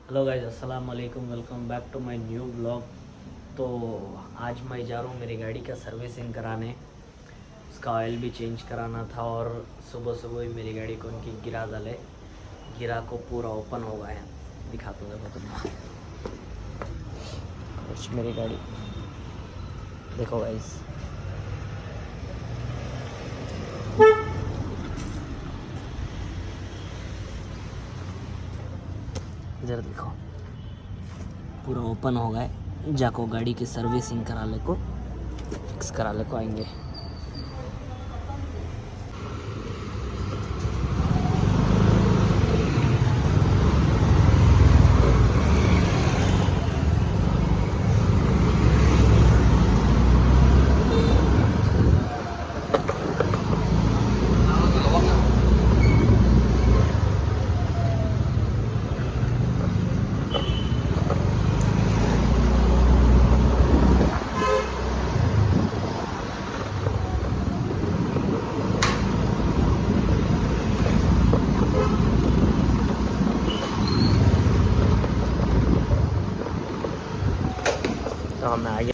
Hello guys, अस्सलाम वालेकुम। Welcome back to my new blog. तो आज मैं जा रहा हूँ मेरी गाड़ी का सर्विसिंग कराने। उसका ऑयल भी चेंज कराना था और सुबह सुबह ही मेरी गाड़ी को उनकी गिरा डाले। गिरा को पूरा ओपन हो गया है, दिखाता हूँ देखो तुम। कुछ मेरी गाड़ी देखो गाइस, इधर देखो पूरा ओपन हो गया है। जाको गाड़ी की सर्विसिंग करा ले को, फिक्स करा ले को आएंगे। तो हम आगे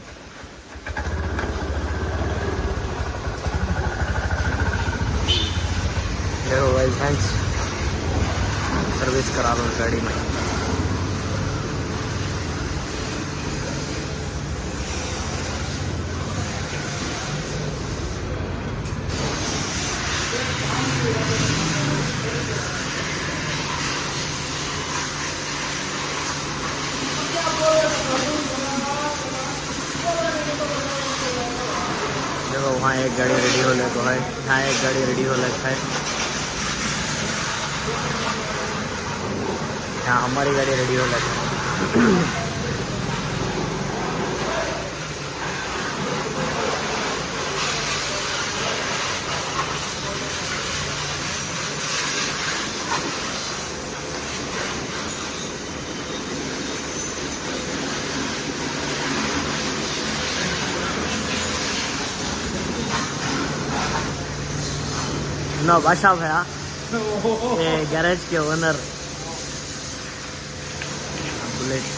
देखो भाई फ्रेंड्स, सर्विस करा लो गाड़ी में। देखो वहाँ एक गाड़ी रेडी हो ले तो है, यहाँ एक गाड़ी रेडी हो लगता है, यहाँ हमारी गाड़ी रेडी हो लगता है। नो बादशाह भैया, ये गैरेज के ओनर बुलेट।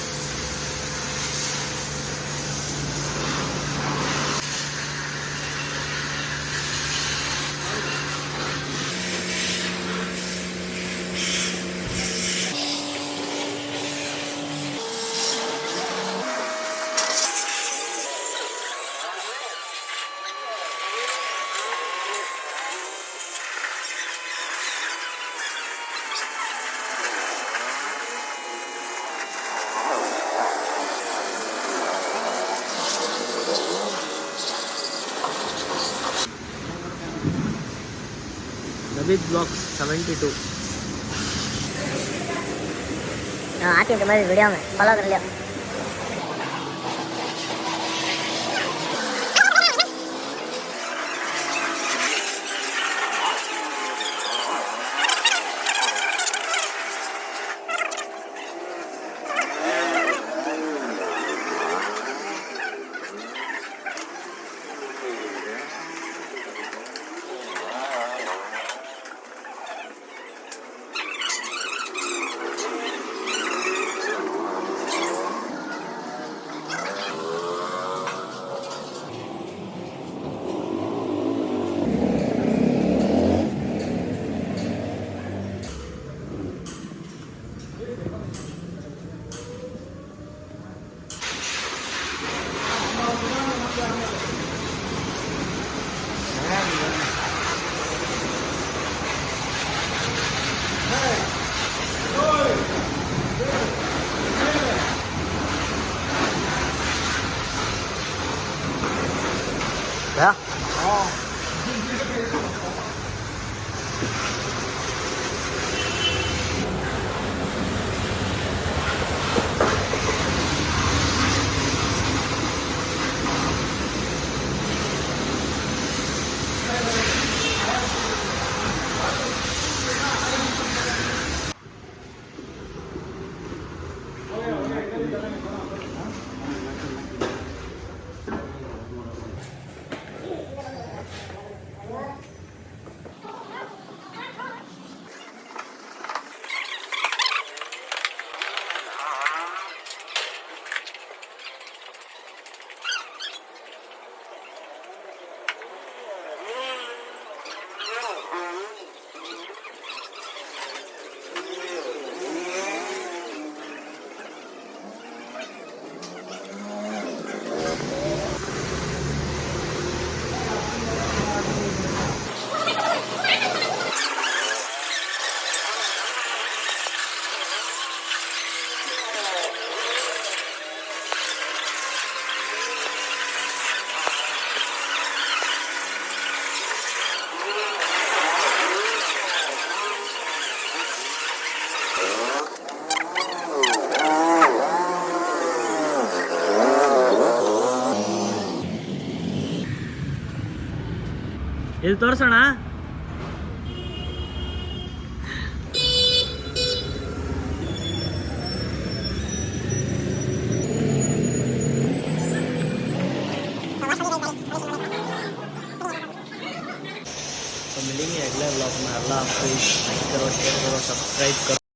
नवीद ब्लॉग 72 आती है तुम्हारी वीडियो में, फॉलो कर लियो। भैया ಇಲ್ಲಿ ತೋರ್ಸೋಣ. तो मिलेंगे अगले ब्लॉग में. अल्लाह हाफिज़. लाइक करो, शेयर करो, सब्सक्राइब करो.